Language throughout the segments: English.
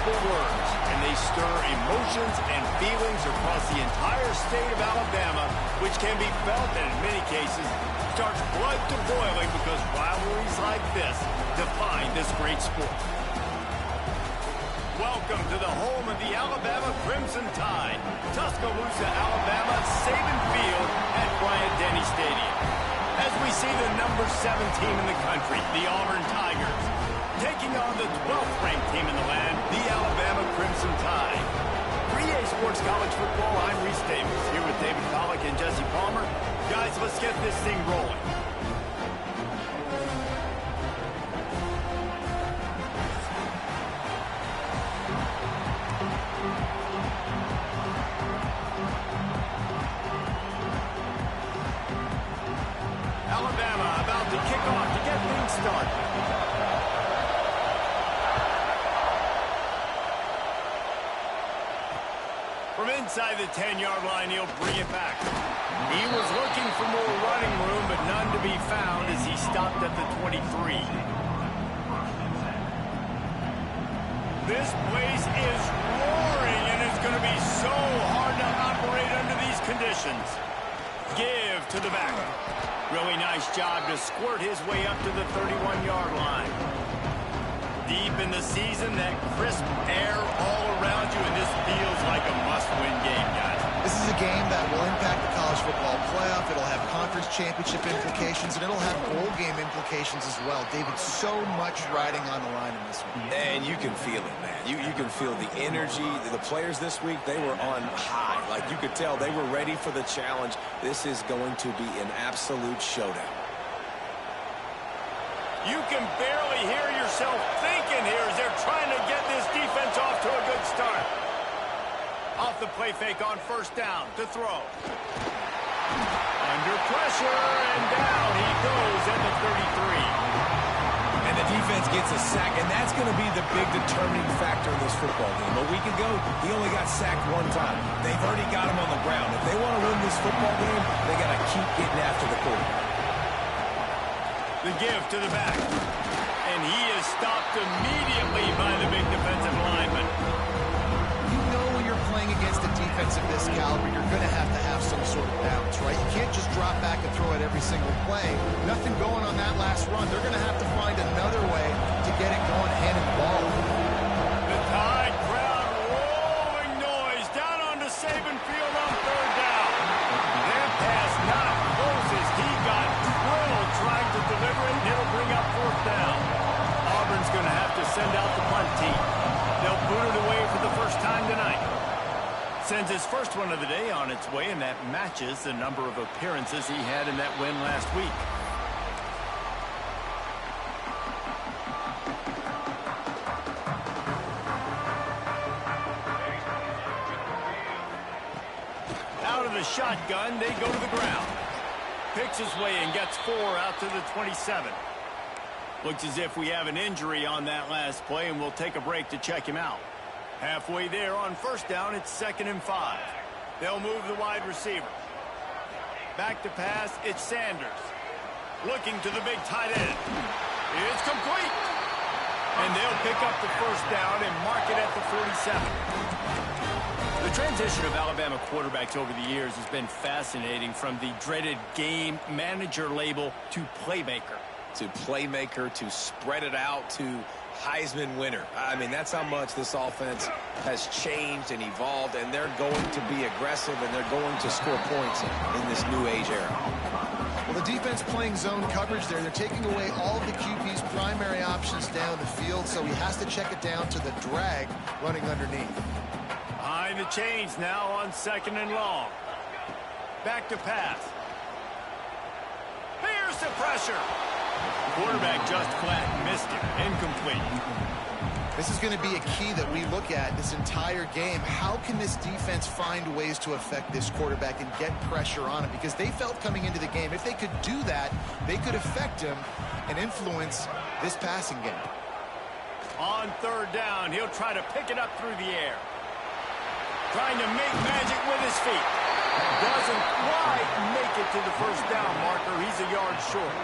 powerful words, and they stir emotions and feelings across the entire state of Alabama, which can be felt and in many cases starts blood to boiling because rivalries like this define this great sport. Welcome to the home of the Alabama Crimson Tide, Tuscaloosa, Alabama, Saban Field at Bryant-Denny Stadium. As we see the number 7 team in the country, the Auburn Tigers, taking on the 12th ranked team in the land, the Alabama Crimson Tide. For EA Sports College Football, I'm Reese Davis, here with David Pollack and Jesse Palmer. Guys, let's get this thing rolling. Alabama about to kick off to get things started. From inside the 10-yard line, he'll bring it back. He was looking for more running room, but none to be found as he stopped at the 23. This place is roaring, and it's going to be so hard to operate under these conditions. Give to the back. Really nice job to squirt his way up to the 31-yard line. Deep in the season, that crisp air all around you, and this feels like a must-win game, guys. This is a game that will impact the college football playoff. It'll have conference championship implications, and it'll have bowl game implications as well. David, so much riding on the line in this one. And you can feel it, man. You can feel the energy. The players this week, they were on high. Like, you could tell they were ready for the challenge. This is going to be an absolute showdown. You can barely hear yourself thinking here as they're trying to get this defense off to a good start. Off the play fake on first down to throw. Under pressure, and down he goes at the 33. And the defense gets a sack, and that's going to be the big determining factor in this football game. A week ago, he only got sacked one time. They've already got him on the ground. If they want to win this football game, they got to keep getting after the quarterback. The give to the back. And he is stopped immediately by the big defensive lineman. You know when you're playing against a defense of this caliber, you're going to have some sort of bounce, right? You can't just drop back and throw it every single play. Nothing going on that last run. They're going to have to find another way to get it going hand and ball. The Tide crowd rolling noise down onto Saban Field on third down. That pass not close as he got drilled trying to deliver it, and it'll bring up fourth down. Auburn's going to have to send out the punt team. They'll boot it away for the first time tonight. Sends his first one of the day on its way, and that matches the number of appearances he had in that win last week. Out of the shotgun, they go to the ground. Picks his way and gets 4 out to the 27. Looks as if we have an injury on that last play, and we'll take a break to check him out. Halfway there on first down, it's 2nd and 5. They'll move the wide receiver. Back to pass, it's Sanders. Looking to the big tight end. It's complete. And they'll pick up the first down and mark it at the 47. The transition of Alabama quarterbacks over the years has been fascinating, from the dreaded game manager label to playmaker. To playmaker, to spread it out, to Heisman winner. I mean, that's how much this offense has changed and evolved, and they're going to be aggressive, and they're going to score points in this new age era. Well, the defense playing zone coverage there. They're taking away all of the QB's primary options down the field, so he has to check it down to the drag running underneath. Behind the chains now on 2nd and long. Back to pass. Here's the pressure. Quarterback just flat missed it. Incomplete. This is going to be a key that we look at this entire game. How can this defense find ways to affect this quarterback and get pressure on him? Because they felt coming into the game, if they could do that, they could affect him and influence this passing game. On third down, he'll try to pick it up through the air. Trying to make magic with his feet. Doesn't quite make it to the first down marker. He's a yard short.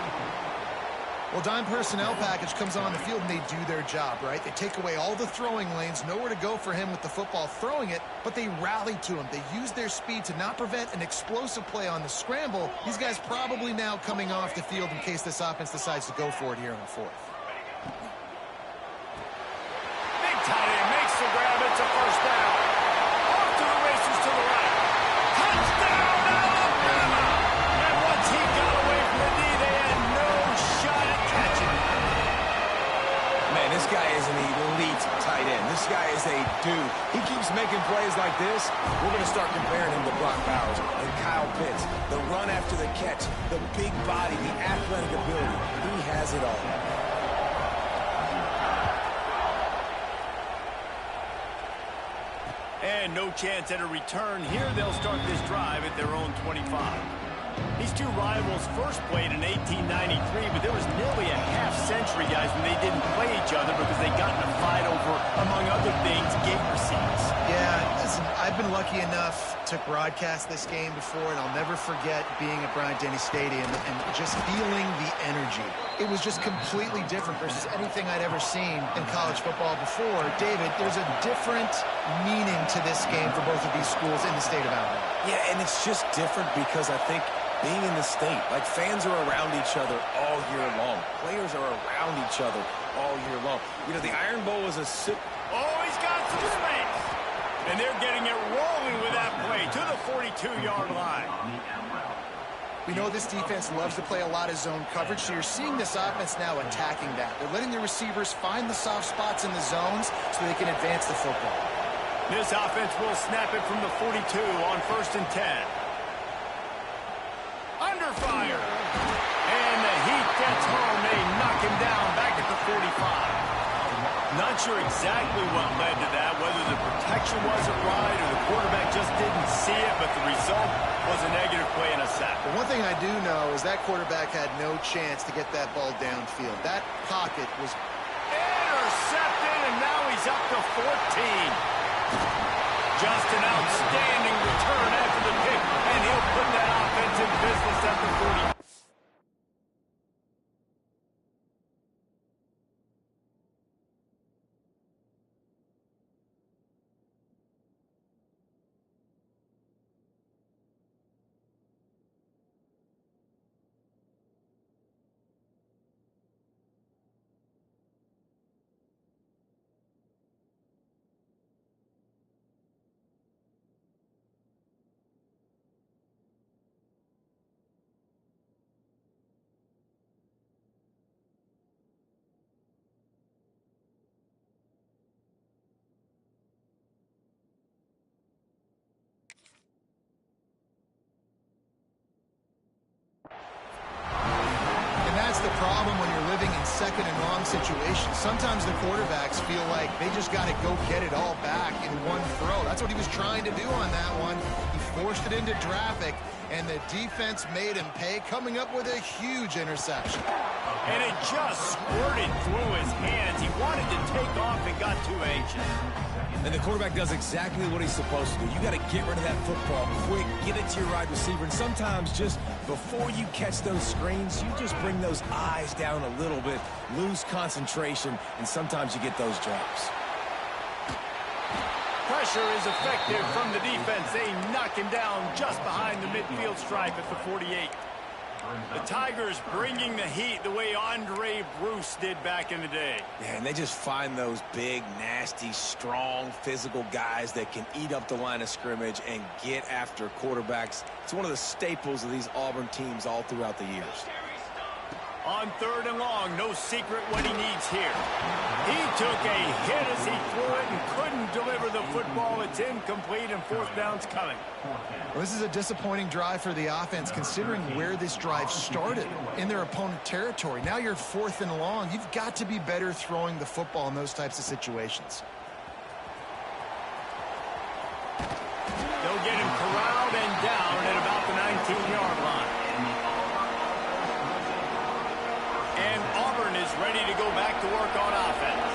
Well, dime personnel package comes on the field and they do their job, right? They take away all the throwing lanes, nowhere to go for him with the football throwing it, but they rally to him. They use their speed to not prevent an explosive play on the scramble. These guys probably now coming off the field in case this offense decides to go for it here on fourth. Big tight end makes the grab. It's a first down. Off to the races to the right. Touchdown, Alabama! And once he got away from the D, they had no shot at catching him. Man, this guy is an elite tight end. This guy is a dude. He keeps making plays like this. We're going to start comparing him to Brock Bowers and Kyle Pitts. The run after the catch, the big body, the athletic ability. He has it all. And no chance at a return. Here they'll start this drive at their own 25. These two rivals first played in 1893, but there was nearly a half-century, guys, when they didn't play each other because they got in a fight over, among other things, gate receipts. Yeah, listen, I've been lucky enough to broadcast this game before, and I'll never forget being at Bryant-Denny Stadium and just feeling the energy. It was just completely different versus anything I'd ever seen in college football before. David, there's a different meaning to this game for both of these schools in the state of Alabama. Yeah, and it's just different because I think being in the state, like fans are around each other all year long. Players are around each other all year long. You know, the Iron Bowl is a... Oh, he's got some space. And they're getting it rolling with that play to the 42-yard line. We know this defense loves to play a lot of zone coverage, so you're seeing this offense now attacking that. They're letting the receivers find the soft spots in the zones so they can advance the football. This offense will snap it from the 42 on 1st and 10. Under fire. And the heat gets home. They knock him down back at the 45. Not sure exactly what led to that, whether the protection wasn't right or the quarterback just didn't see it, but the result was a negative play and a sack. But one thing I do know is that quarterback had no chance to get that ball downfield. That pocket was intercepted, and now he's up to 14. Just an outstanding return after the pick, and he'll put that offense in business at the 40. the problem when you're living in second and long situations. Sometimes the quarterbacks feel like they just got to go get it all back in one throw. That's what he was trying to do on that one. He forced it into traffic, and the defense made him pay, coming up with a huge interception. And it just squirted through his hands. He wanted to take off and got too anxious. And the quarterback does exactly what he's supposed to do. You got to get rid of that football quick, get it to your wide receiver, and sometimes just before you catch those screens, you just bring those eyes down a little bit, lose concentration, and sometimes you get those drops. Pressure is effective from the defense. They knock him down just behind the midfield stripe at the 48. The Tigers bringing the heat the way Andre Bruce did back in the day. Yeah, and they just find those big, nasty, strong, physical guys that can eat up the line of scrimmage and get after quarterbacks. It's one of the staples of these Auburn teams all throughout the years. On third and long, no secret what he needs here. He took a hit as he threw it and couldn't deliver the football. It's incomplete, and fourth down's coming. Well, this is a disappointing drive for the offense, considering where this drive started, in their opponent territory. Now you're fourth and long. You've got to be better throwing the football in those types of situations. They'll get him corralled and down at about the 19-yard line. And Auburn is ready to go back to work on offense.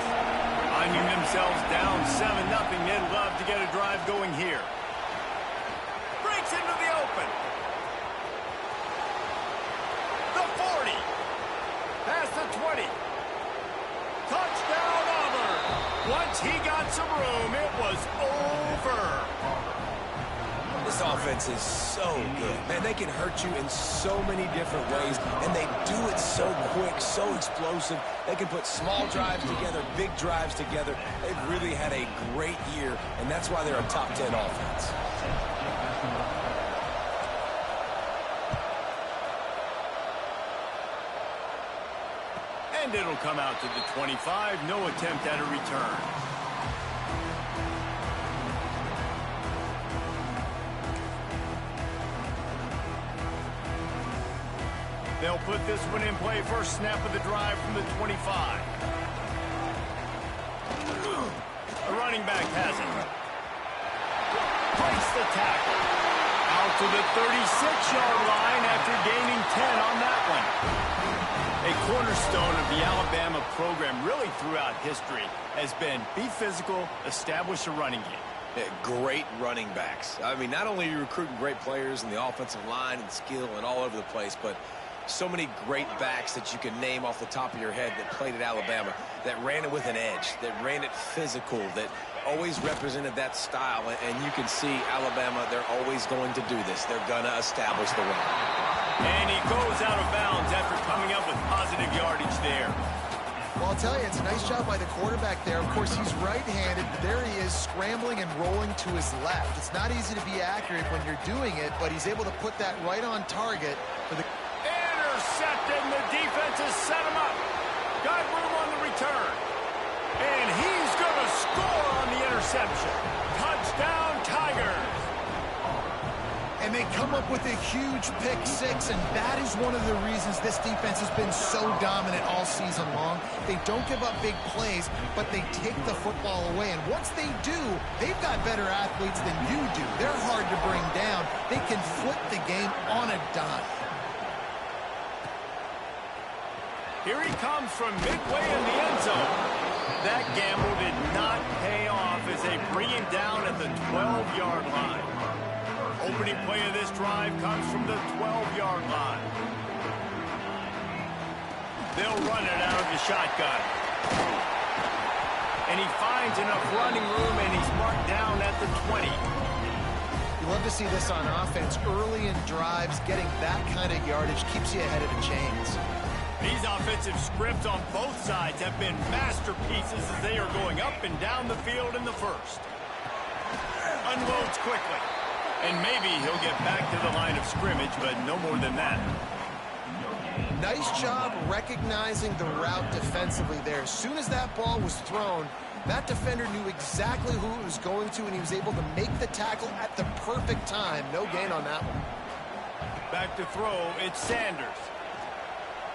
Finding themselves down 7-0, they'd love to get a drive going here. Breaks into the open. The 40. Past the 20. Touchdown, Auburn. Once he got some room, it was over. This offense is so good. Man, they can hurt you in so many different ways, and they do it so quick, so explosive. They can put small drives together, big drives together. They've really had a great year, and that's why they're a top 10 offense. And it'll come out to the 25. No attempt at a return. They'll put this one in play. First snap of the drive from the 25. The running back has it. Breaks the tackle. Out to the 36-yard line after gaining 10 on that one. A cornerstone of the Alabama program really throughout history has been be physical, establish a running game. Yeah, great running backs. I mean, not only are you recruiting great players in the offensive line and skill and all over the place, but so many great backs that you can name off the top of your head that played at Alabama, that ran it with an edge, that ran it physical, that always represented that style. And you can see Alabama, they're always going to do this. They're going to establish the run. And he goes out of bounds after coming up with positive yardage there. Well, I'll tell you, it's a nice job by the quarterback there. Of course, he's right-handed, but there he is scrambling and rolling to his left. It's not easy to be accurate when you're doing it, but he's able to put that right on target for the... Intercepted, and the defense has set him up. Got room on the return. And he's going to score on the interception. Touchdown, Tigers. And they come up with a huge pick six, and that is one of the reasons this defense has been so dominant all season long. They don't give up big plays, but they take the football away. And once they do, they've got better athletes than you do. They're hard to bring down. They can flip the game on a dime. Here he comes from midway in the end zone. That gamble did not pay off as they bring him down at the 12-yard line. Opening play of this drive comes from the 12-yard line. They'll run it out of the shotgun. And he finds enough running room, and he's marked down at the 20. You love to see this on offense. Early in drives, getting that kind of yardage keeps you ahead of the chains. These offensive scripts on both sides have been masterpieces as they are going up and down the field in the first. Unloads quickly. And maybe he'll get back to the line of scrimmage, but no more than that. Nice job recognizing the route defensively there. As soon as that ball was thrown, that defender knew exactly who it was going to, and he was able to make the tackle at the perfect time. No gain on that one. Back to throw, it's Sanders.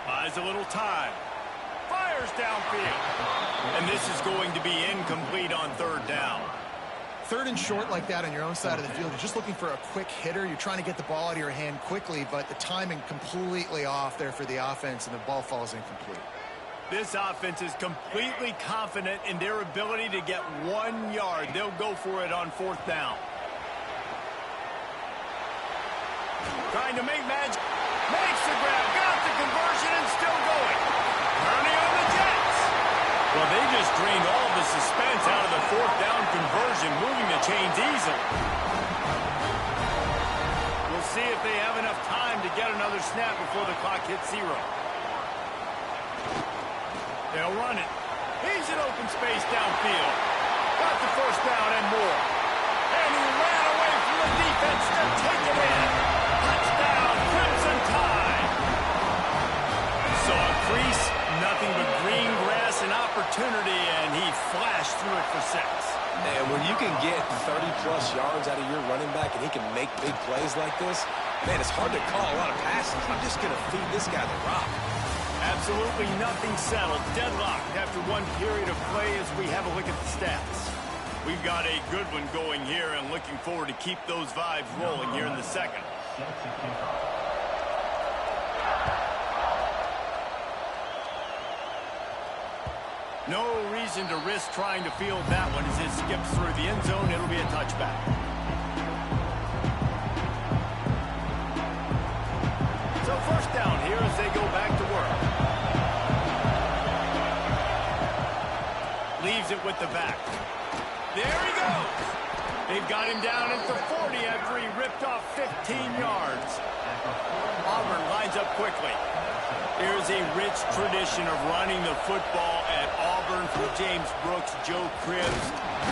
Buys a little time. Fires downfield. And this is going to be incomplete on third down. Third and short like that on your own side of the field, you're just looking for a quick hitter. You're trying to get the ball out of your hand quickly, but the timing completely off there for the offense, and the ball falls incomplete. This offense is completely confident in their ability to get 1 yard. They'll go for it on fourth down. Trying to make magic. Makes the grab. Got the conversion and still going. Turning on the Jets. Well, they just drained all the suspense out of the fourth down conversion, moving the chains easily. We'll see if they have enough time to get another snap before the clock hits 0. They'll run it. He's in open space downfield. Got the first down and more. And he ran away from the defense to take it in. Touchdown, Crimson Tide. Saw a crease, nothing but green grass and opportunity, and he flashed through it for 6. And when you can get 30-plus yards out of your running back and he can make big plays like this, man, it's hard to call a lot of passes. I'm just going to feed this guy the rock. Absolutely nothing settled. Deadlocked after one period of play as we have a look at the stats. We've got a good one going here and looking forward to keep those vibes rolling here in the second. No reason to risk trying to field that one as it skips through the end zone. It'll be a touchback. So first down here as they go back to work. it with the back. There he goes. They've got him down at the 40 after he ripped off 15 yards. Auburn lines up quickly. There's a rich tradition of running the football at Auburn from James Brooks, Joe Cribbs,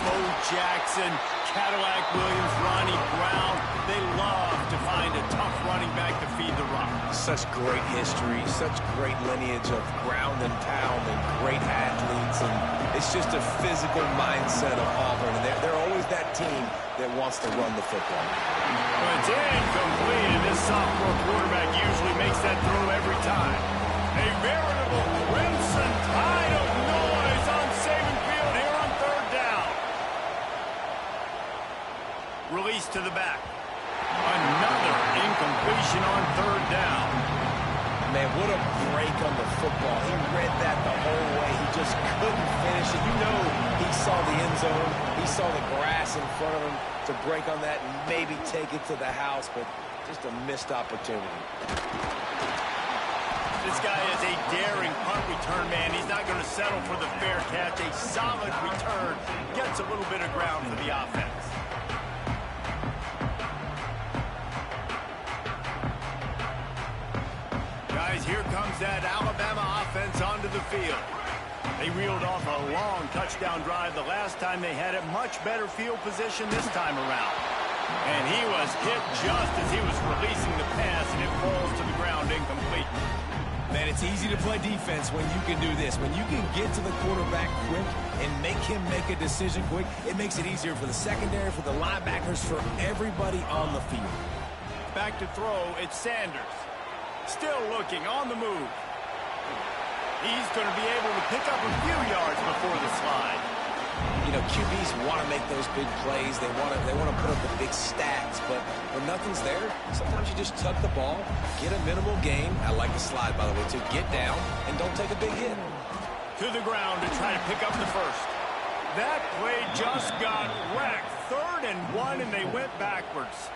Bo Jackson, Cadillac Williams, Ronnie Brown. They love to find a tough running back to feed the run. Such great history, such great lineage of ground and pound and great athletes. And it's just a physical mindset of Auburn. And they're always that team that wants to run the football. Well, it's incomplete, and this sophomore quarterback usually makes that throw every time. A veritable crimson tide of noise on Saban Field here on third down. Release to the back. Another incompletion on third down. Man, what a break on the football. He read that the whole way. He just couldn't finish it. You know he saw the end zone. He saw the grass in front of him to break on that and maybe take it to the house, but just a missed opportunity. This guy is a daring punt return man. He's not going to settle for the fair catch. A solid return. Gets a little bit of ground for the offense. Guys, here comes that Alabama offense onto the field. They reeled off a long touchdown drive the last time they had it. Much better field position this time around. And he was hit just as he was releasing the pass, and it falls to the ground incomplete. Man, it's easy to play defense when you can do this. When you can get to the quarterback quick and make him make a decision quick, it makes it easier for the secondary, for the linebackers, for everybody on the field. Back to throw, it's Sanders. Still looking, on the move. He's going to be able to pick up a few yards before the slide. You know, QBs want to make those big plays. They want to put up the big stats. But when nothing's there, sometimes you just tuck the ball, get a minimal gain. I like the slide, by the way, to get down and don't take a big hit. To the ground to try to pick up the first. That play just got wrecked. 3rd and 1, and they went backwards.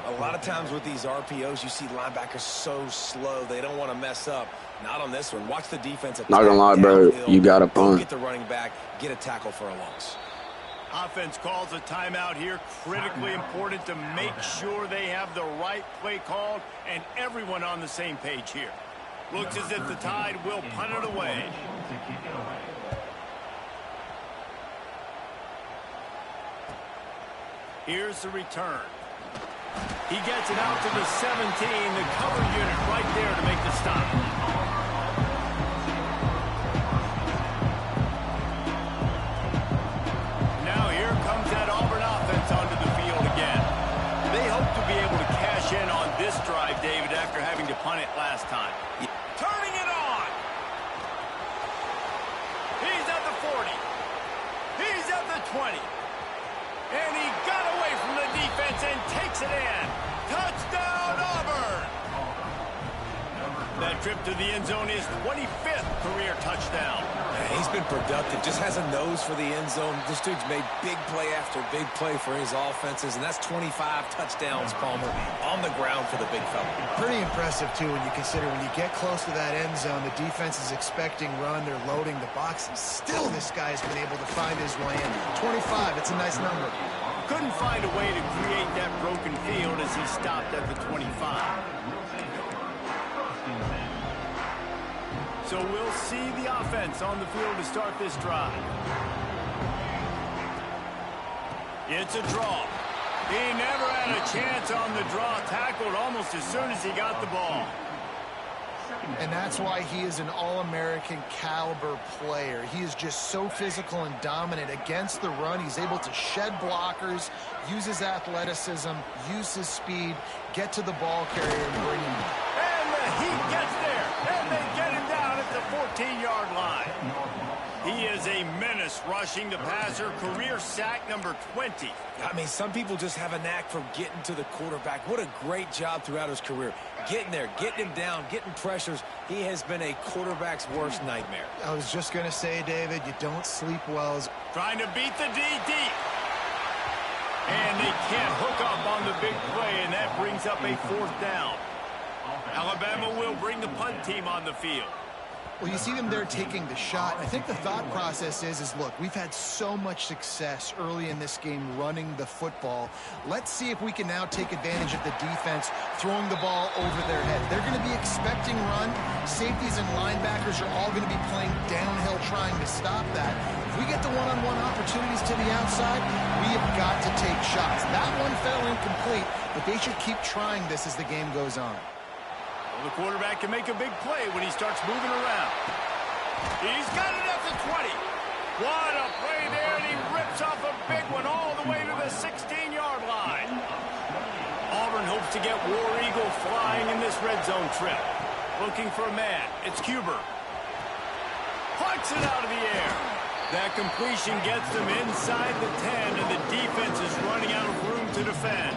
A lot of times with these RPOs, you see linebackers so slow. They don't want to mess up. Not on this one. Watch the defense attack. Not gonna lie, bro. You got a punt. Get the running back. Get a tackle for a loss. Offense calls a timeout here. Critically important to make sure they have the right play called and everyone on the same page here. Looks as if the Tide will punt it away. Here's the return. He gets it out to the 17, the cover unit right there to make the stop. Now here comes that Auburn offense onto the field again. They hope to be able to cash in on this drive, David, after having to punt it last time. Turning it on. He's at the 40. He's at the 20. And he got away from the defense and takes it in. Touchdown, Auburn! That trip to the end zone is 25th career touchdown. He's been productive, just has a nose for the end zone. This dude's made big play after big play for his offenses, and that's 25 touchdowns, Palmer, on the ground for the big fella. Pretty impressive, too, when you consider when you get close to that end zone, the defense is expecting run, they're loading the box, and still this guy's been able to find his way in. 25, it's a nice number. Couldn't find a way to create that broken field as he stopped at the 25. So we'll see the offense on the field to start this drive. It's a draw. He never had a chance on the draw, tackled almost as soon as he got the ball. And that's why he is an All-American caliber player. He is just so physical and dominant against the run. He's able to shed blockers, use his athleticism, use his speed, get to the ball carrier and bring him down. And the heat gets there, and they get him down at the 14-yard line. He is a menace rushing the passer, career sack number 20. I mean, some people just have a knack for getting to the quarterback. What a great job throughout his career. Getting there, getting him down, getting pressures. He has been a quarterback's worst nightmare. I was just going to say, David, you don't sleep well. Trying to beat the D deep. And they can't hook up on the big play, and that brings up a 4th down. Alabama will bring the punt team on the field. Well, you see them there taking the shot. I think the thought process is look, we've had so much success early in this game running the football. Let's see if we can now take advantage of the defense throwing the ball over their head. They're going to be expecting run. Safeties and linebackers are all going to be playing downhill trying to stop that. If we get the one-on-one opportunities to the outside, we have got to take shots. That one fell incomplete, but they should keep trying this as the game goes on. The quarterback can make a big play when he starts moving around. He's got it at the 20. What a play there, and he rips off a big one all the way to the 16-yard line. Auburn hopes to get War Eagle flying in this red zone trip. Looking for a man. It's Cuber. Plucks it out of the air. That completion gets them inside the 10, and the defense is running out of room to defend.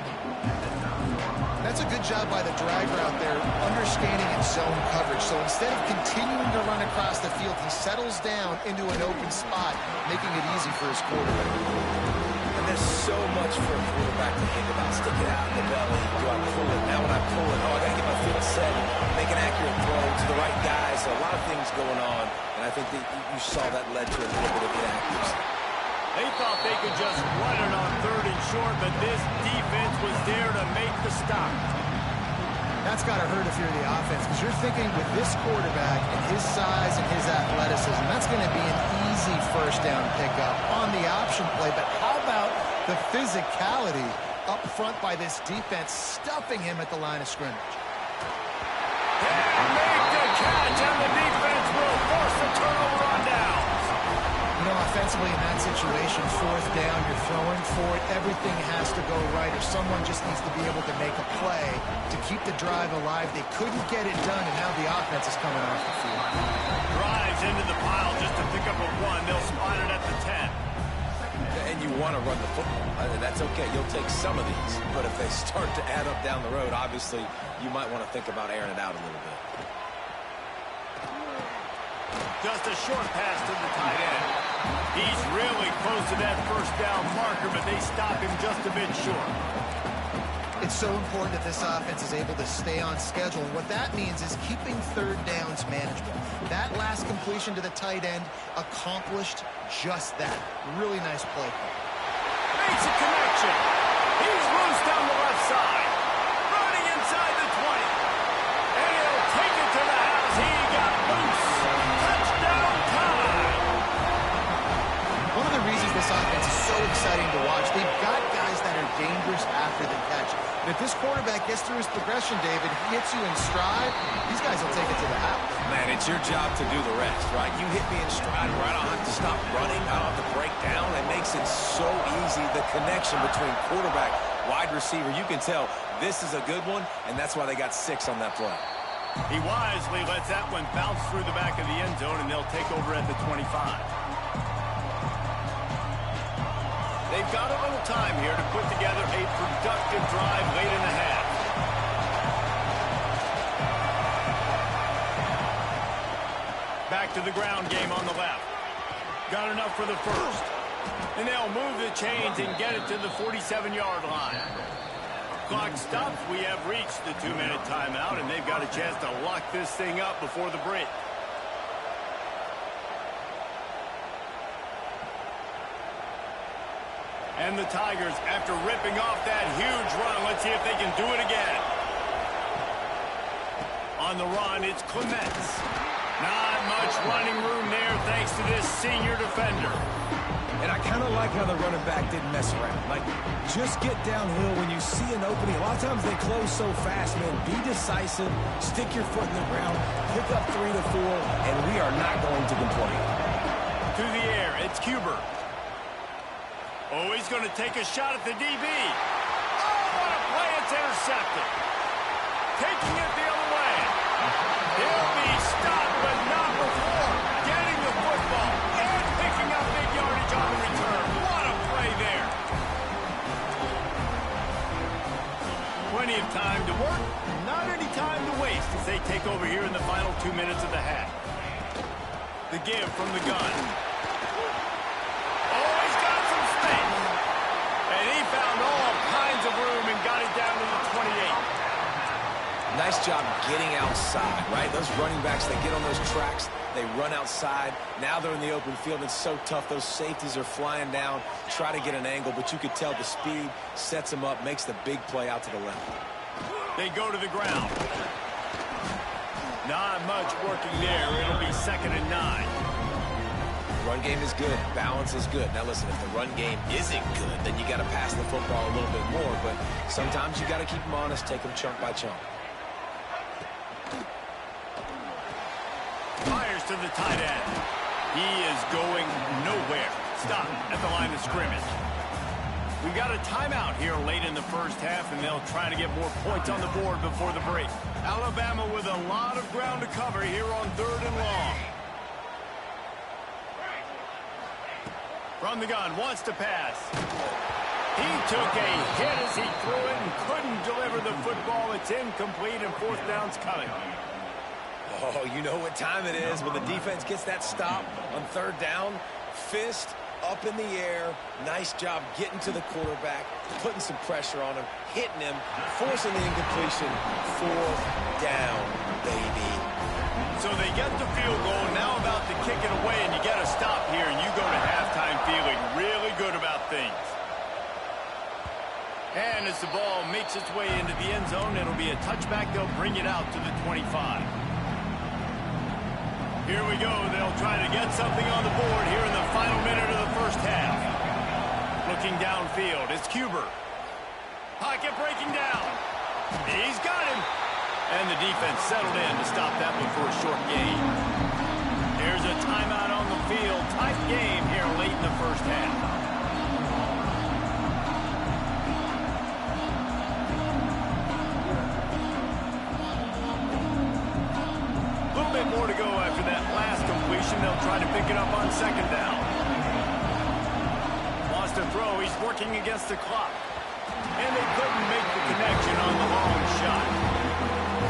That's a good job by the drag route there, understanding its zone coverage. So instead of continuing to run across the field, he settles down into an open spot, making it easy for his quarterback. And there's so much for a quarterback to think about. Stick it out in the belly. Do I pull it? Now when I pull it, I got to get my feet set, make an accurate throw to the right guys. So a lot of things going on, and I think that you saw that led to a little bit of inaccuracy. They thought they could just run it on 3rd and short, but this defense was there to make the stop. That's got to hurt if you're the offense, because you're thinking with this quarterback and his size and his athleticism, that's going to be an easy first down pickup on the option play. But how about the physicality up front by this defense, stuffing him at the line of scrimmage? And make the catch, and the defense will force the turnover on downs. You know, offensively in that situation, 4th down, you're throwing for it, everything has to go right, or someone just needs to be able to make a play to keep the drive alive. They couldn't get it done, and now the offense is coming off the field. Drives into the pile just to pick up a 1. They'll spot it at the 10. And you want to run the football. That's okay. You'll take some of these. But if they start to add up down the road, obviously, you might want to think about airing it out a little bit. Just a short pass to the tight end. He's really close to that first down marker, but they stop him just a bit short. It's so important that this offense is able to stay on schedule. And what that means is keeping 3rd downs manageable. That last completion to the tight end accomplished just that. Really nice play call. Makes a connection. He's loose down the left side. Running inside the 20. And he'll take it to the house. He got loose. Touchdown time. One of the reasons this offense is so exciting to watch, they've got guys that are dangerous after the catch. And if this quarterback gets through his progression, David, he hits you in stride, these guys will take it to the house. Man, it's your job to do the rest, right? You hit me in stride, right? I don't have to stop running. I don't have to break down. It makes it so easy, the connection between quarterback, wide receiver. You can tell this is a good one, and that's why they got 6 on that play. He wisely lets that one bounce through the back of the end zone, and they'll take over at the 25. They've got a little time here to put together a productive drive late in the half. Back to the ground game on the left. Got enough for the first. And they'll move the chains and get it to the 47-yard line. Clock stops. We have reached the 2-minute timeout, and they've got a chance to lock this thing up before the break. And the Tigers, after ripping off that huge run, let's see if they can do it again. On the run, it's Clements. Not much running room there thanks to this senior defender. And I kind of like how the running back didn't mess around. Like, just get downhill when you see an opening. A lot of times they close so fast, man. Be decisive, stick your foot in the ground, pick up 3 to 4, and we are not going to complain. To the air, it's Cuber. Oh, he's going to take a shot at the DB. Oh, what a play. It's intercepted. Taking it the other way. He'll be stopped, but not before getting the football and picking up big yardage on the return. What a play there. Plenty of time to work, not any time to waste as they take over here in the final 2 minutes of the half. The give from the gun. And he found all kinds of room and got it down to the 28. Nice job getting outside, right? Those running backs, they get on those tracks, they run outside. Now they're in the open field. It's so tough. Those safeties are flying down, try to get an angle, but you could tell the speed sets them up, makes the big play out to the left. They go to the ground. Not much working there. It'll be 2nd and 9. Run game is good. Balance is good. Now listen, if the run game isn't good, then you got to pass the football a little bit more. But sometimes you got to keep them honest, take them chunk by chunk. Fires to the tight end. He is going nowhere. Stop at the line of scrimmage. We've got a timeout here late in the first half, and they'll try to get more points on the board before the break. Alabama with a lot of ground to cover here on 3rd and long. From the gun, wants to pass. He took a hit as he threw it and couldn't deliver the football. It's incomplete, and 4th down's coming. Oh, you know what time it is when the defense gets that stop on 3rd down. Fist up in the air. Nice job getting to the quarterback, putting some pressure on him, hitting him, forcing the incompletion. 4th down, baby. So they get the field goal, now about to kick it away, and you get a stop here, and you go to halftime feeling really good about things. And as the ball makes its way into the end zone, it'll be a touchback. They'll bring it out to the 25. Here we go. They'll try to get something on the board here in the final minute of the first half. Looking downfield, it's Cuber. Pocket breaking down. He's got him. And the defense settled in to stop that one for a short gain. Here's a timeout on the field. Tight game here late in the first half. More to go after that last completion. They'll try to pick it up on 2nd down. Lost a throw. He's working against the clock. And they couldn't make the connection on the long shot.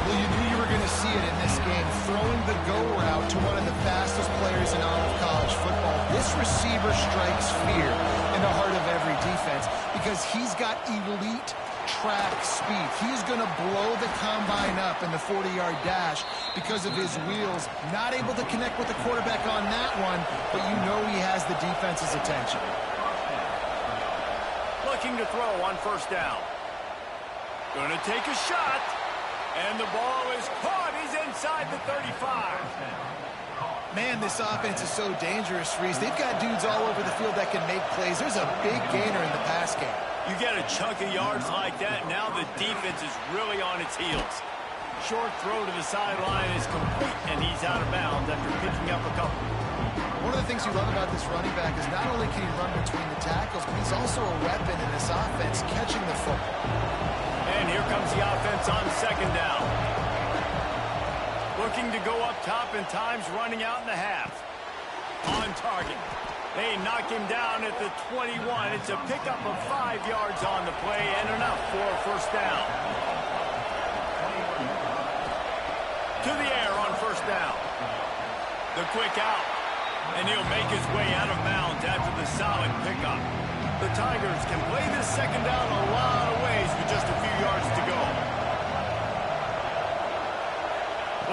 Well, you knew you were going to see it in this game. Throwing the go route to one of the fastest players in all of college football. This receiver strikes fear in the heart of every defense because he's got elite track speed. He's going to blow the combine up in the 40-yard dash because of his wheels. Not able to connect with the quarterback on that one, but you know he has the defense's attention. Looking to throw on 1st down. Going to take a shot, and the ball is caught. He's inside the 35. Man, this offense is so dangerous, Reese. They've got dudes all over the field that can make plays. There's a big gainer in the pass game. You get a chunk of yards like that, now the defense is really on its heels. Short throw to the sideline is complete, and he's out of bounds after picking up a couple. One of the things you love about this running back is not only can he run between the tackles, but he's also a weapon in this offense, catching the football. And here comes the offense on 2nd down. Looking to go up top, and time's running out in the half. On target. They knock him down at the 21. It's a pickup of 5 yards on the play and enough for a 1st down. To the air on 1st down. The quick out. And he'll make his way out of bounds after the solid pickup. The Tigers can play this 2nd down a lot of ways with just a few yards to go.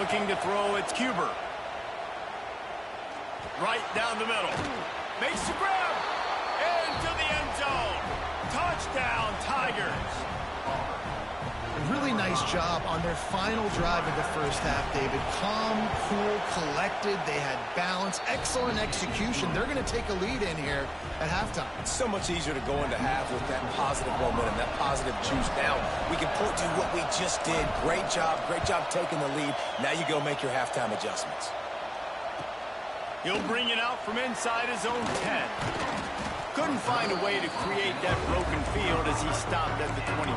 Looking to throw, it's Cuber. Right down the middle. Makes the grab. Into the end zone. Touchdown, Tigers. A really nice job on their final drive of the first half, David. Calm, cool, collected. They had balance. Excellent execution. They're going to take a lead in here at halftime. It's so much easier to go into half with that positive momentum, that positive juice. Now we can point to what we just did. Great job taking the lead. Now you go make your halftime adjustments. He'll bring it out from inside his own 10. Couldn't find a way to create that broken field as he stopped at the 25.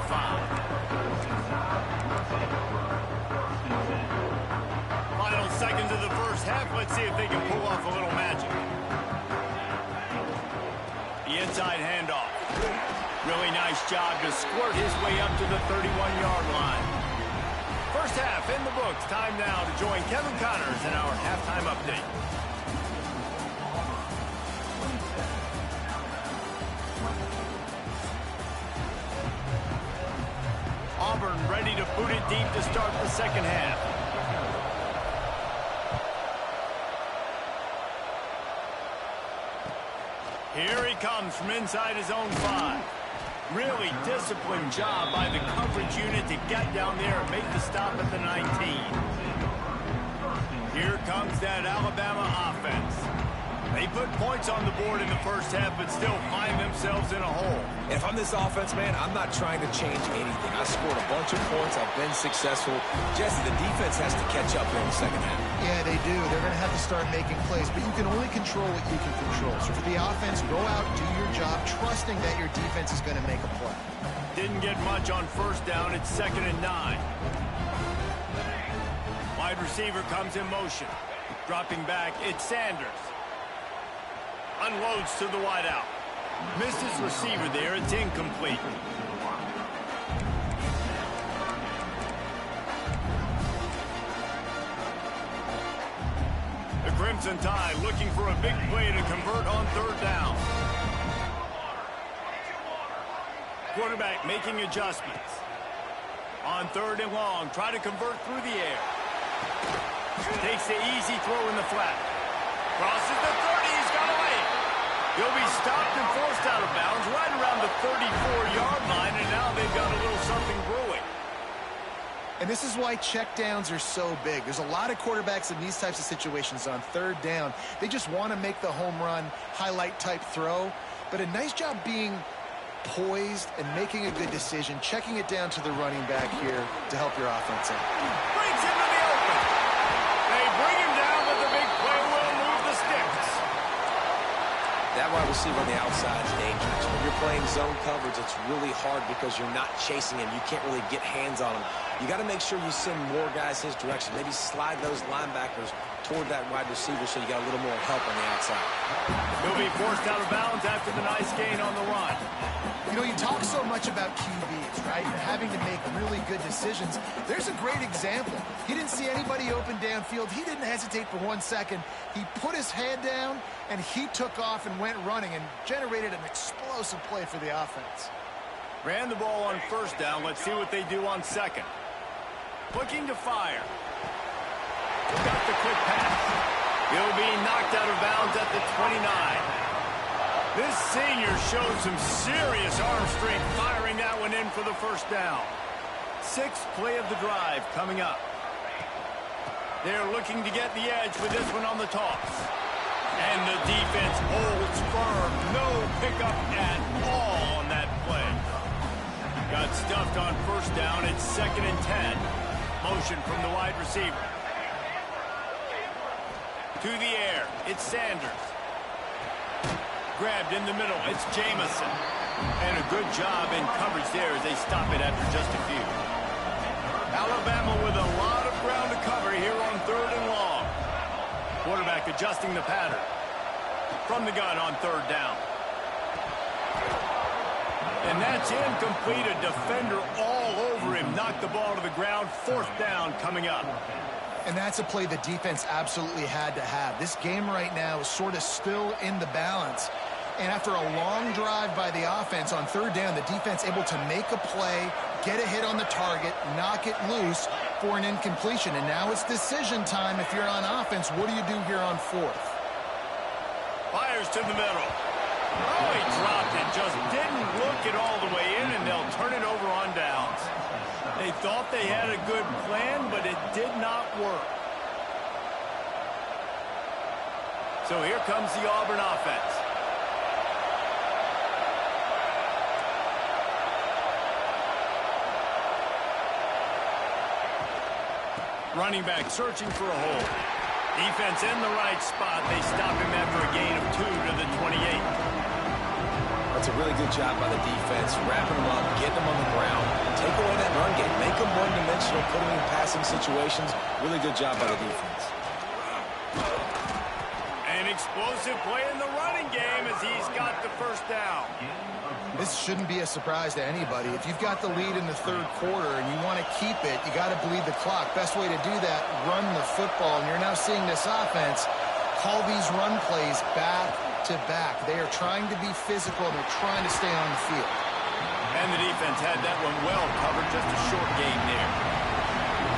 Final seconds of the first half. Let's see if they can pull off a little magic. The inside handoff. Really nice job to squirt his way up to the 31-yard line. First half in the books. Time now to join Kevin Connors in our halftime update. Auburn ready to boot it deep to start the second half. Here he comes from inside his own 5. Really disciplined job by the coverage unit to get down there and make the stop at the 19. Here comes that Alabama offense. They put points on the board in the first half, but still find themselves in a hole. If I'm this offense, man, I'm not trying to change anything. I scored a bunch of points. I've been successful. Jesse, the defense has to catch up here in the second half. Yeah, they do. They're going to have to start making plays, but you can only control what you can control. So for the offense, go out, do your job, trusting that your defense is going to make a play. Didn't get much on first down. It's 2nd and 9. Wide receiver comes in motion. Dropping back, it's Sanders. Unloads to the wideout. Missed his receiver there. It's incomplete. The Crimson Tide looking for a big play to convert on 3rd down. Quarterback making adjustments. On 3rd and long, try to convert through the air. Takes the easy throw in the flat. Crosses the 30, he's got away. He'll be stopped and forced out of bounds right around the 34-yard line, and now they've got a little something brewing. And this is why checkdowns are so big. There's a lot of quarterbacks in these types of situations on 3rd down. They just want to make the home run, highlight-type throw. But a nice job being poised and making a good decision, checking it down to the running back here to help your offense out. Brings him to the open. They bring him down, but the big play will move the sticks. That wide receiver on the outside is dangerous. When you're playing zone coverage, it's really hard because you're not chasing him. You can't really get hands on him. You got to make sure you send more guys his direction. Maybe slide those linebackers toward that wide receiver so you got a little more help on the outside. He'll be forced out of bounds after the nice gain on the run. You know, you talk so much about QBs, right? And having to make really good decisions. There's a great example. He didn't see anybody open downfield. He didn't hesitate for 1 second. He put his head down, and he took off and went running and generated an explosive play for the offense. Ran the ball on 1st down. Let's see what they do on 2nd. Looking to fire. Got the quick pass. He'll be knocked out of bounds at the 29. This senior showed some serious arm strength firing that one in for the 1st down. 6th play of the drive coming up. They're looking to get the edge with this one on the toss. And the defense holds firm. No pickup at all on that play. Got stuffed on 1st down. It's 2nd and 10. Motion from the wide receiver. To the air. It's Sanders. Grabbed in the middle. It's Jamison. And a good job in coverage there as they stop it after just a few. Alabama with a lot of ground to cover here on 3rd and long. Quarterback adjusting the pattern. From the gun on 3rd down. And that's incomplete. A defender all over him. Knocked the ball to the ground. 4th down coming up. And that's a play the defense absolutely had to have. This game right now is sort of still in the balance. And after a long drive by the offense on 3rd down, the defense able to make a play, get a hit on the target, knock it loose for an incompletion. And now it's decision time if you're on offense. What do you do here on 4th? Fires to the middle. Oh, he dropped it. Just didn't look it all the way in, and they'll turn it over on downs. They thought they had a good plan, but it did not work. So here comes the Auburn offense. Running back searching for a hole. Defense in the right spot. They stop him after a gain of 2 to the 28. That's a really good job by the defense, wrapping them up, getting them on the ground, take away that run game, make them one-dimensional, put them in passing situations. Really good job by the defense. An explosive play in the running game as he's got the 1st down. This shouldn't be a surprise to anybody. If you've got the lead in the 3rd quarter and you want to keep it, you got to bleed the clock. Best way to do that, run the football. And you're now seeing this offense call these run plays back to back. They are trying to be physical, and they're trying to stay on the field. And the defense had that one well covered, just a short gain there.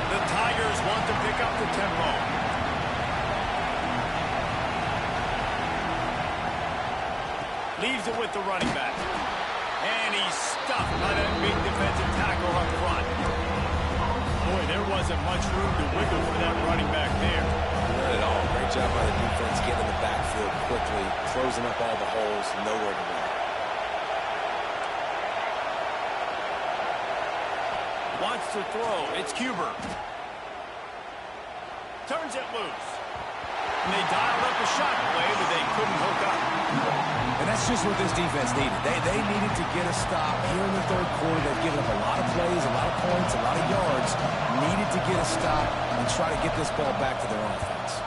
The Tigers want to pick up the tempo. Leaves it with the running back. And he's stuffed by that big defensive tackle up front. Boy, there wasn't much room to wiggle for that running back there. Not at all. Great job by the defense getting in the backfield quickly, closing up all the holes, nowhere to run. Wants to throw. It's Cuber. Turns it loose. And they dialed up a shot play, but they couldn't hook up. And that's just what this defense needed. They needed to get a stop here in the third quarter. They've given up a lot of plays, a lot of points, a lot of yards. Needed to get a stop and try to get this ball back to their offense.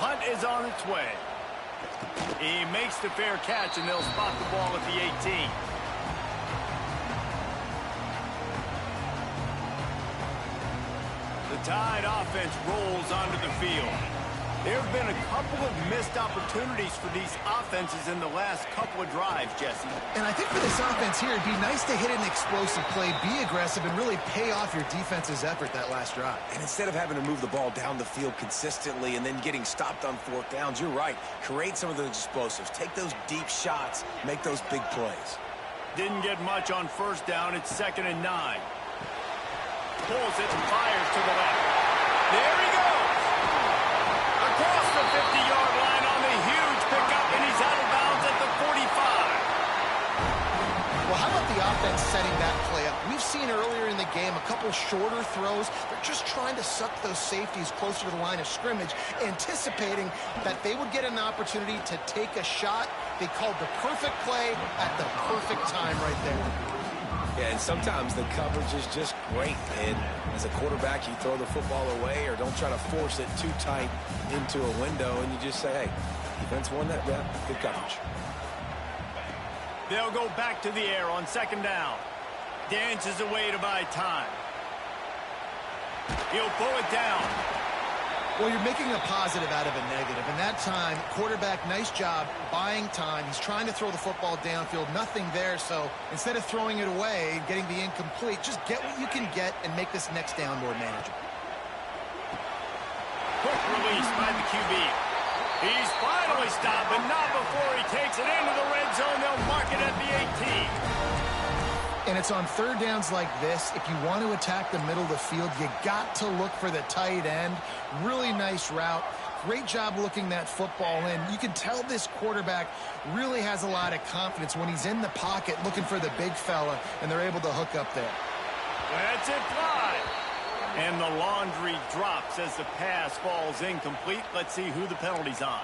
Punt is on its way. He makes the fair catch, and they'll spot the ball at the 18. The Tide offense rolls onto the field. There have been a couple of missed opportunities for these offenses in the last couple of drives, Jesse. And I think for this offense here, it'd be nice to hit an explosive play, be aggressive, and really pay off your defense's effort that last drive. And instead of having to move the ball down the field consistently and then getting stopped on fourth downs, you're right. Create some of those explosives. Take those deep shots. Make those big plays. Didn't get much on first down. It's 2nd and 9. Pulls it and fires to the left. There he goes. Across the 50-yard line on the huge pickup, and he's out of bounds at the 45. Well, how about the offense setting that play up? We've seen earlier in the game a couple shorter throws. They're just trying to suck those safeties closer to the line of scrimmage, anticipating that they would get an opportunity to take a shot. They called the perfect play at the perfect time right there. Yeah, and sometimes the coverage is just great. And as a quarterback, you throw the football away or don't try to force it too tight into a window, and you just say, hey, defense won that rep. Good coverage. They'll go back to the air on 2nd down. Dances away to buy time. He'll pull it down. Well, you're making a positive out of a negative. And that time, quarterback, nice job buying time. He's trying to throw the football downfield. Nothing there. So instead of throwing it away and getting the incomplete, just get what you can get and make this next down more manageable. Quick release by the QB. He's finally stopped, but not before he takes it into the red zone. They'll mark it at the 18. And it's on third downs like this. If you want to attack the middle of the field, you got to look for the tight end. Really nice route. Great job looking that football in. You can tell this quarterback really has a lot of confidence when he's in the pocket looking for the big fella, and they're able to hook up there. That's it, fly. And the laundry drops as the pass falls incomplete. Let's see who the penalty's on.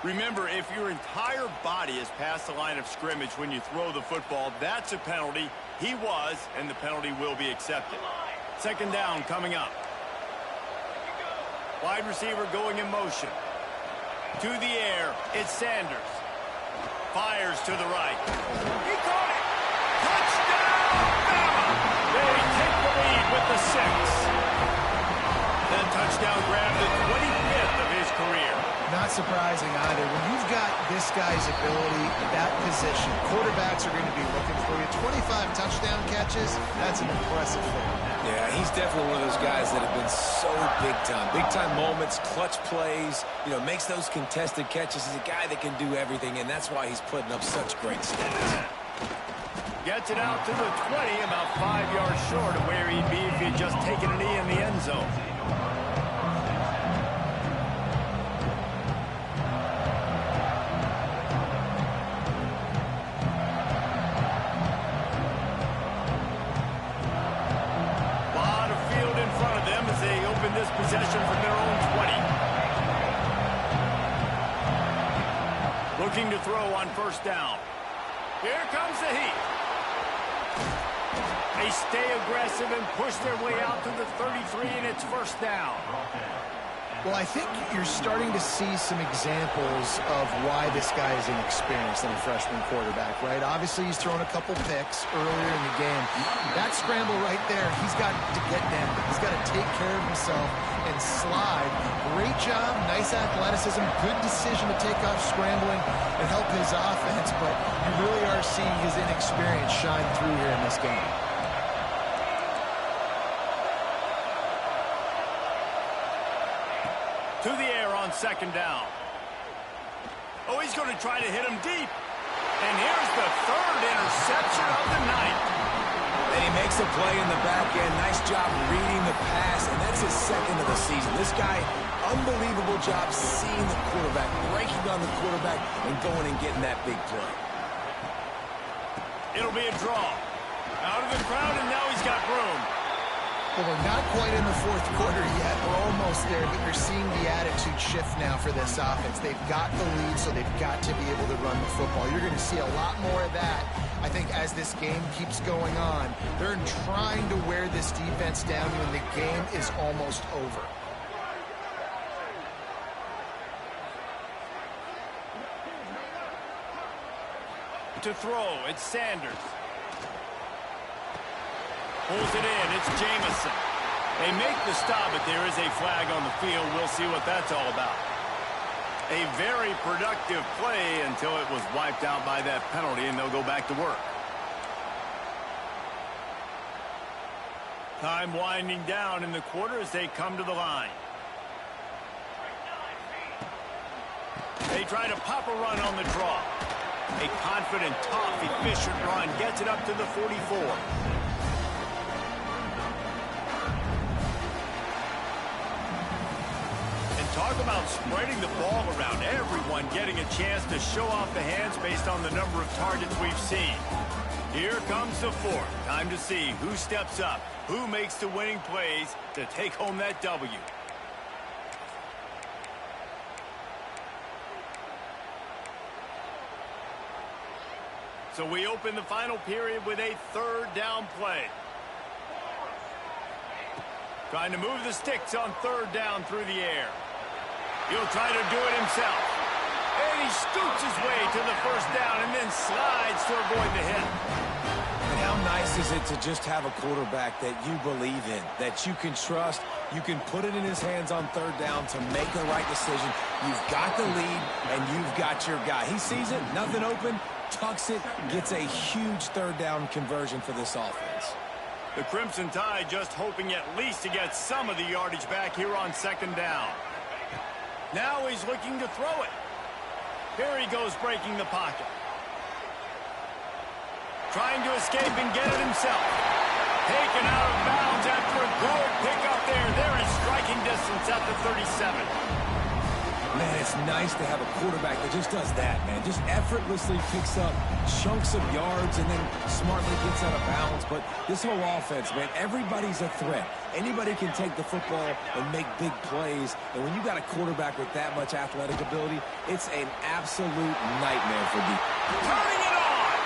Remember, if your entire body is past the line of scrimmage when you throw the football, that's a penalty. He was, and the penalty will be accepted. 2nd down coming up. Wide receiver going in motion. To the air, it's Sanders. Fires to the right. He caught it! Touchdown, Bama! They take the lead with the 6. That touchdown grabbed the 25th of his career. Not surprising either. When you've got this guy's ability, that position, quarterbacks are going to be looking for you. 25 touchdown catches, that's an impressive thing. Yeah, he's definitely one of those guys that have been so big time. Big time moments, clutch plays, makes those contested catches. He's a guy that can do everything, and that's why he's putting up such great stats. Gets it out to the 20, about 5 yards short of where he'd be if he'd just taken a knee in the end zone. This possession from their own 20. Looking to throw on first down. Here comes the heat. They stay aggressive and push their way out to the 33, and it's first down. Well, I think you're starting to see some examples of why this guy is inexperienced in a freshman quarterback, right? Obviously, he's thrown a couple picks earlier in the game. That scramble right there, he's got to get down. He's got to take care of himself and slide. Great job, nice athleticism, good decision to take off scrambling and help his offense, but you really are seeing his inexperience shine through here in this game. To the air on second down. Oh, he's going to try to hit him deep. And here's the third interception of the night. And he makes a play in the back end. Nice job reading the pass, and that's his second of the season. This guy, unbelievable job seeing the quarterback, breaking on the quarterback, and going and getting that big play. It'll be a draw. Out of the crowd, and now he's got room. Well, we're not quite in the fourth quarter yet. We're almost there, but you're seeing the attitude shift now for this offense. They've got the lead, so they've got to be able to run the football. You're going to see a lot more of that, I think, as this game keeps going on. They're trying to wear this defense down when the game is almost over. To throw, it's Sanders. Pulls it in, it's Jamison. They make the stop, but there is a flag on the field. We'll see what that's all about. A very productive play until it was wiped out by that penalty, and they'll go back to work. Time winding down in the quarter as they come to the line. They try to pop a run on the draw. A confident, tough, efficient run gets it up to the 44. Talk about spreading the ball around. Everyone getting a chance to show off the hands based on the number of targets we've seen. Here comes the fourth. Time to see who steps up, who makes the winning plays to take home that W. So we open the final period with a third down play. Trying to move the sticks on third down through the air. He'll try to do it himself. And he scoots his way to the first down and then slides to avoid the hit. And how nice is it to just have a quarterback that you believe in, that you can trust, you can put it in his hands on third down to make the right decision. You've got the lead, and you've got your guy. He sees it, nothing open, tucks it, gets a huge third down conversion for this offense. The Crimson Tide just hoping at least to get some of the yardage back here on second down. Now he's looking to throw it. Here he goes breaking the pocket. Trying to escape and get it himself. Taken out of bounds after a good pickup there. They're in striking distance at the 37. Man, it's nice to have a quarterback that just does that, man. Just effortlessly picks up chunks of yards and then smartly gets out of bounds. But this whole offense, man, everybody's a threat. Anybody can take the football and make big plays. And when you got a quarterback with that much athletic ability, it's an absolute nightmare for defense. Turning it on!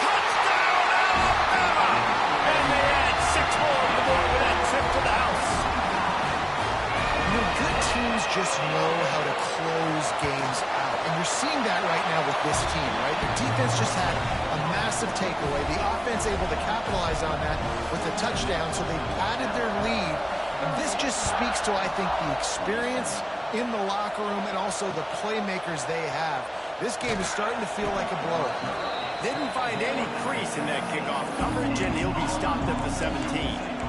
Touchdown, Alabama! And they add 6 more on the board with that trip to the house. Good teams just know how to close games out. And you're seeing that right now with this team, right? The defense just had a massive takeaway. The offense able to capitalize on that with a touchdown, so they've added their lead. And this just speaks to, I think, the experience in the locker room and also the playmakers they have. This game is starting to feel like a blowout. Didn't find any crease in that kickoff coverage, and he'll be stopped at the 17.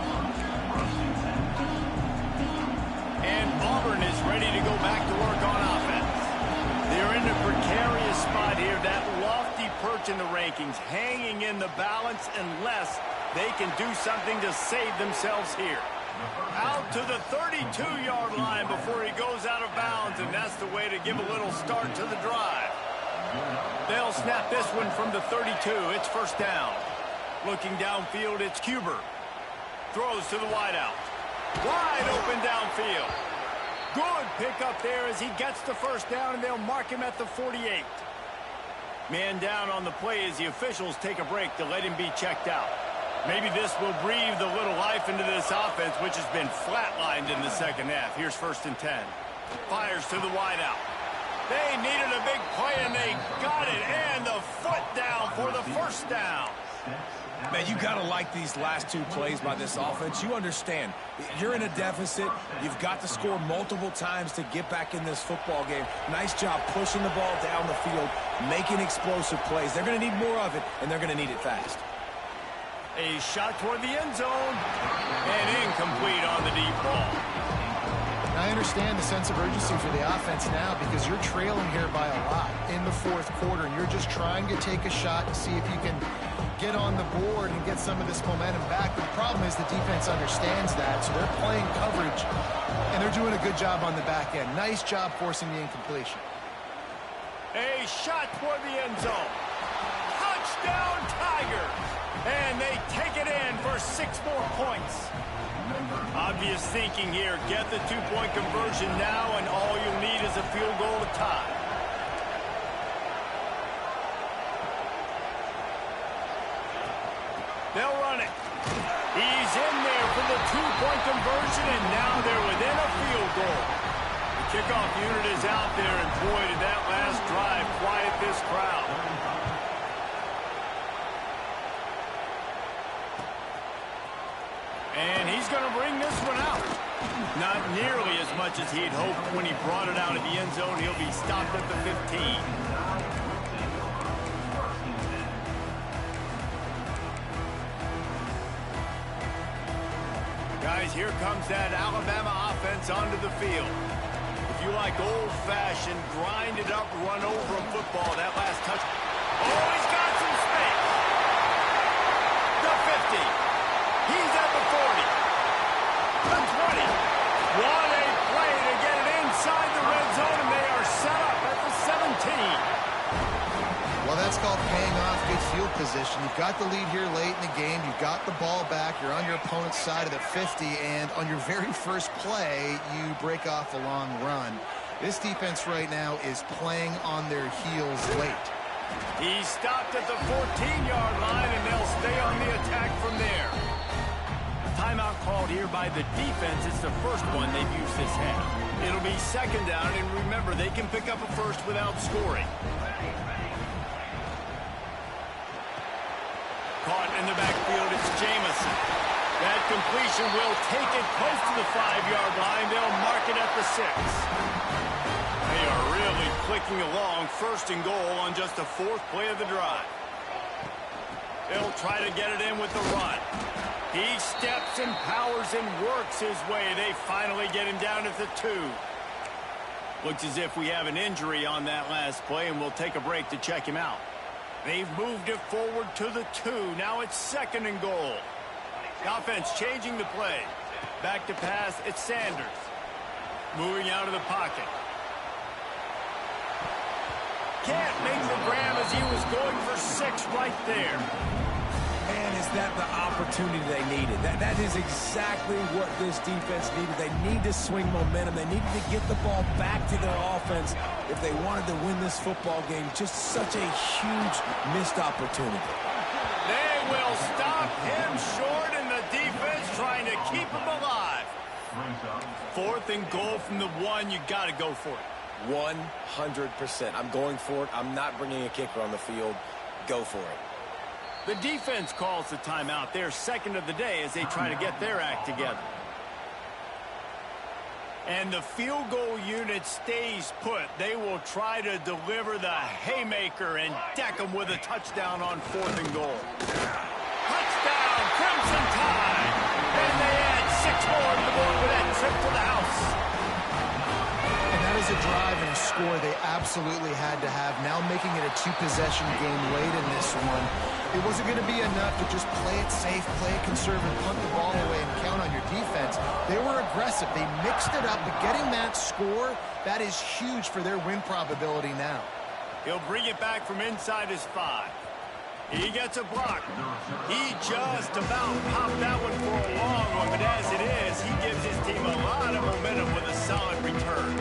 Auburn is ready to go back to work on offense. They're in a precarious spot here, that lofty perch in the rankings, hanging in the balance unless they can do something to save themselves here. Out to the 32-yard line before he goes out of bounds, and that's the way to give a little start to the drive. They'll snap this one from the 32. It's first down. Looking downfield, it's Cuber. Throws to the wideout. Wide open downfield. Good pickup there as he gets the first down, and they'll mark him at the 48. Man down on the play as the officials take a break to let him be checked out. Maybe this will breathe a little life into this offense, which has been flatlined in the second half. Here's first and 10. Fires to the wideout. They needed a big play, and they got it. And the foot down for the first down. Man, you got to like these last two plays by this offense. You understand, you're in a deficit. You've got to score multiple times to get back in this football game. Nice job pushing the ball down the field, making explosive plays. They're going to need more of it, and they're going to need it fast. A shot toward the end zone, and incomplete on the deep ball. I understand the sense of urgency for the offense now because you're trailing here by a lot in the fourth quarter, and you're just trying to take a shot to see if you can get on the board and get some of this momentum back. But the problem is the defense understands that, so they're playing coverage, and they're doing a good job on the back end. Nice job forcing the incompletion. A shot toward the end zone. Touchdown, Tigers! And they take it in for 6 more points. Obvious thinking here. Get the two-point conversion now, and all you'll need is a field goal to tie. They'll run it. He's in there for the two-point conversion, and now they're within a field goal. The kickoff unit is out there, and boy, did that last drive quiet this crowd. And he's going to bring this one out. Not nearly as much as he'd hoped when he brought it out of the end zone. He'll be stopped at the 15. Guys, here comes that Alabama offense onto the field. If you like old-fashioned, grind-it-up, run-over-'em football, that last touch. Oh, he's got some space. The 50. He's at the 40. The 20. What a play to get it inside the red zone, and they are set up at the 17. Well, that's called paying off good field position. You've got the lead here late in the game. You've got the ball back. You're on your opponent's side of the 50, and on your very first play, you break off a long run. This defense right now is playing on their heels late. He stopped at the 14-yard line, and they'll stay on the attack from there. Timeout called here by the defense. It's the first one they've used this half. It'll be second down, and remember, they can pick up a first without scoring. Caught in the backfield, it's Jamison. That completion will take it close to the 5-yard line. They'll mark it at the 6. They are really clicking along, first and goal on just the 4th play of the drive. They'll try to get it in with the run. He steps and powers and works his way. They finally get him down at the 2. Looks as if we have an injury on that last play, and we'll take a break to check him out. They've moved it forward to the 2. Now it's second and goal. The offense changing the play. Back to pass, it's Sanders. Moving out of the pocket. Can't make the grab as he was going for 6 right there. Man, is that the opportunity they needed? That is exactly what this defense needed. They need to swing momentum. They needed to get the ball back to their offense if they wanted to win this football game. Just such a huge missed opportunity. They will stop him short, and the defense trying to keep him alive. 4th and goal from the 1. You got to go for it. 100%. I'm going for it. I'm not bringing a kicker on the field. Go for it. The defense calls the timeout. They're second of the day as they try to get their act together. And the field goal unit stays put. They will try to deliver the haymaker and deck them with a touchdown on 4th and goal. Touchdown, Crimson Tide! And they add 6 more to the board with that trip to the house. And that is a drive and a score they absolutely had to have. Now making it a 2-possession game late in this one. It wasn't going to be enough to just play it safe, play it conservative, punt the ball away, and count on your defense. They were aggressive. They mixed it up, but getting that score, that is huge for their win probability now. He'll bring it back from inside his 5. He gets a block. He just about popped that one for a long one, but as it is, he gives his team a lot of momentum with a solid return.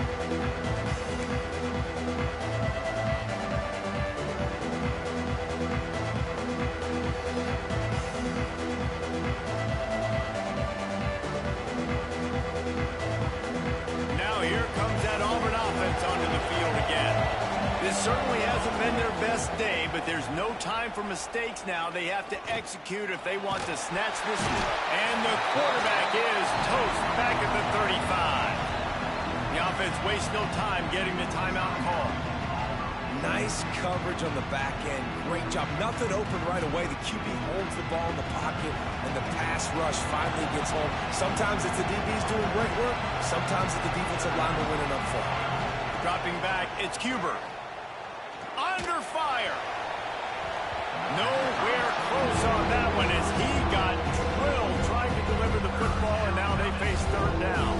certainly hasn't been their best day, but there's no time for mistakes now. They have to execute if they want to snatch this. And the quarterback is toast back at the 35. The offense wastes no time getting the timeout call. Nice coverage on the back end. Great job. Nothing open right away. The QB holds the ball in the pocket, and the pass rush finally gets home. Sometimes it's the DBs doing great work. Sometimes it's the defensive lineman winning up front. Dropping back, it's Cuber. Under fire. Nowhere close on that one as he got drilled trying to deliver the football, and now they face third down.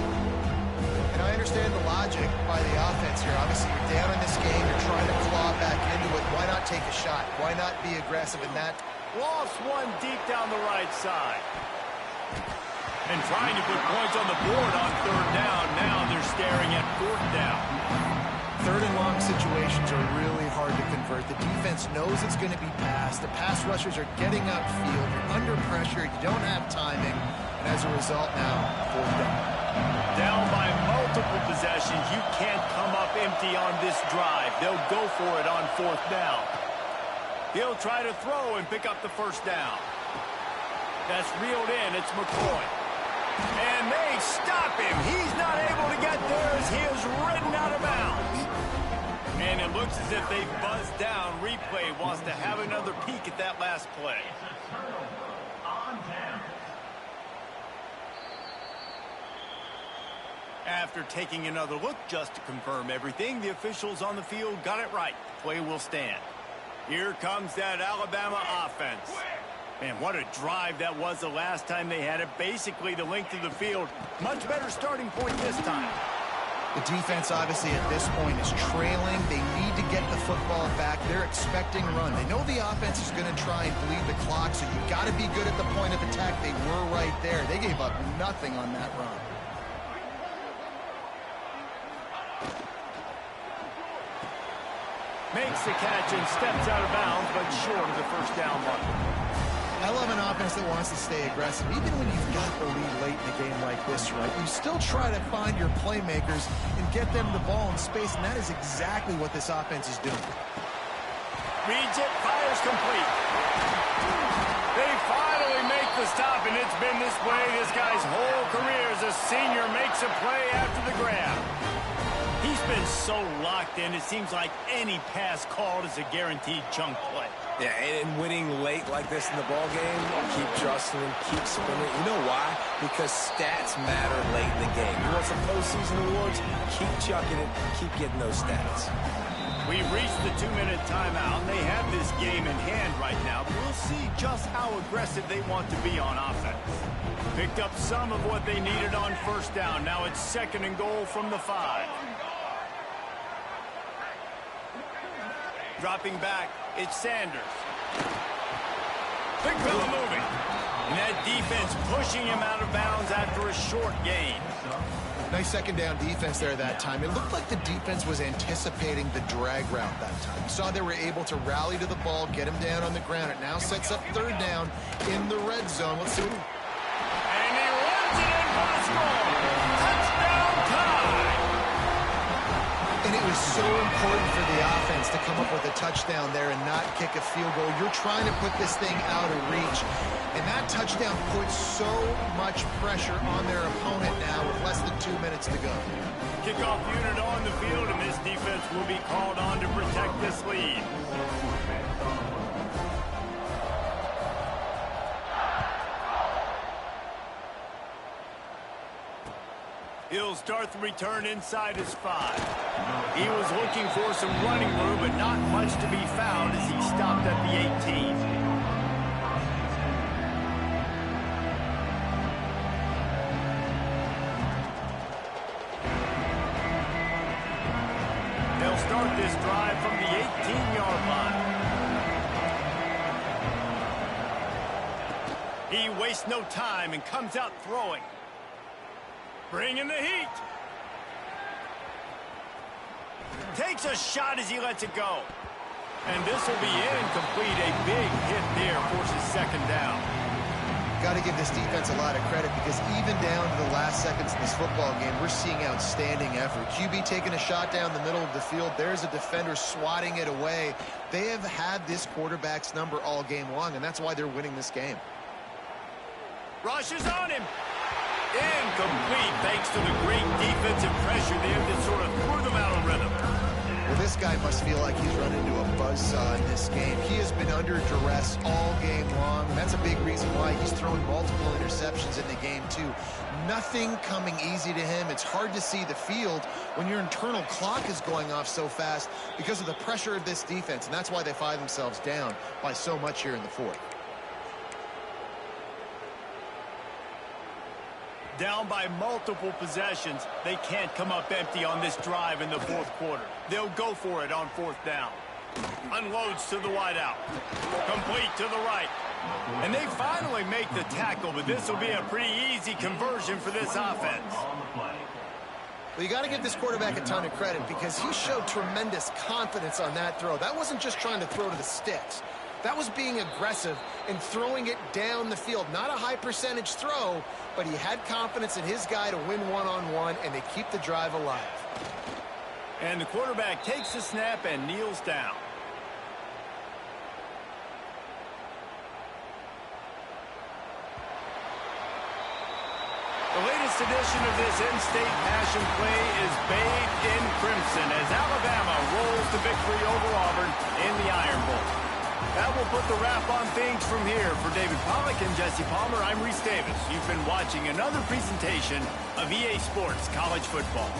And I understand the logic by the offense here. Obviously, you're down in this game. You're trying to claw back into it. Why not take a shot? Why not be aggressive in that? Lost one deep down the right side. And trying to put points on the board on third down. Now they're staring at fourth down. Third and long situations are really hard to convert. The defense knows it's going to be passed. The pass rushers are getting upfield. You're under pressure. You don't have timing. And as a result now, fourth down. Down by multiple possessions. You can't come up empty on this drive. They'll go for it on fourth down. He'll try to throw and pick up the first down. That's reeled in. It's McCoy. And they stop him. He's not able to get there as he is ridden out of bounds. And it looks as if they've buzzed down. Replay wants to have another peek at that last play. After taking another look just to confirm everything, the officials on the field got it right. Play will stand. Here comes that Alabama offense. Man, what a drive that was the last time they had it. Basically the length of the field. Much better starting point this time. The defense, obviously, at this point is trailing. They need to get the football back. They're expecting run. They know the offense is going to try and bleed the clock, so you got to be good at the point of attack. They were right there. They gave up nothing on that run. Makes the catch and steps out of bounds, but short of the first down mark. I love an offense that wants to stay aggressive. Even when you've got the lead late in a game like this, right, you still try to find your playmakers and get them the ball in space, and that is exactly what this offense is doing. Reads it, fires complete. They finally make the stop, and it's been this way this guy's whole career as a senior makes a play after the grab. He's been so locked in, it seems like any pass called is a guaranteed chunk play. Yeah, and winning late like this in the ball game, keep trusting him, keep spinning. You know why? Because stats matter late in the game. You want some postseason awards? Keep chucking it, keep getting those stats. We've reached the 2-minute timeout, and they have this game in hand right now. We'll see just how aggressive they want to be on offense. Picked up some of what they needed on first down. Now it's 2nd and goal from the 5. Dropping back, it's Sanders. Big fella moving. And that defense pushing him out of bounds after a short gain. Nice second down defense there that time. It looked like the defense was anticipating the drag route that time. You saw they were able to rally to the ball, get him down on the ground. It now sets up third down in the red zone. Let's see. And he runs it in for the score. Touchdown time. And it was so important for the offense to come up with a touchdown there and not kick a field goal. You're trying to put this thing out of reach. And that touchdown puts so much pressure on their opponent now with less than 2 minutes to go. Kickoff unit on the field, and this defense will be called on to protect this lead. He'll start the return inside his 5. He was looking for some running room, but not much to be found as he stopped at the 18. They'll start this drive from the 18-yard line. He wastes no time and comes out throwing. Bringing the heat. Takes a shot as he lets it go. And this will be incomplete. A big hit there forces 2nd down. Got to give this defense a lot of credit because even down to the last seconds in this football game, we're seeing outstanding effort. QB taking a shot down the middle of the field. There's a defender swatting it away. They have had this quarterback's number all game long, and that's why they're winning this game. Rushes on him. Incomplete thanks to the great defensive pressure there that sort of threw them out of rhythm. Well, this guy must feel like he's run into a buzzsaw in this game. He has been under duress all game long. That's a big reason why he's throwing multiple interceptions in the game, too. Nothing coming easy to him. It's hard to see the field when your internal clock is going off so fast because of the pressure of this defense, and that's why they find themselves down by so much here in the fourth. Down by multiple possessions, they can't come up empty on this drive in the fourth quarter. They'll go for it on fourth down. Unloads to the wideout. Complete to the right. And they finally make the tackle, but this will be a pretty easy conversion for this offense. Well, you got to give this quarterback a ton of credit because he showed tremendous confidence on that throw. That wasn't just trying to throw to the sticks. That was being aggressive and throwing it down the field. Not a high percentage throw, but he had confidence in his guy to win one-on-one, and they keep the drive alive. And the quarterback takes the snap and kneels down. The latest edition of this in-state passion play is bathed in crimson as Alabama rolls to victory over Auburn in the Iron Bowl. That will put the wrap on things from here. For David Pollack and Jesse Palmer, I'm Reese Davis. You've been watching another presentation of EA Sports College Football.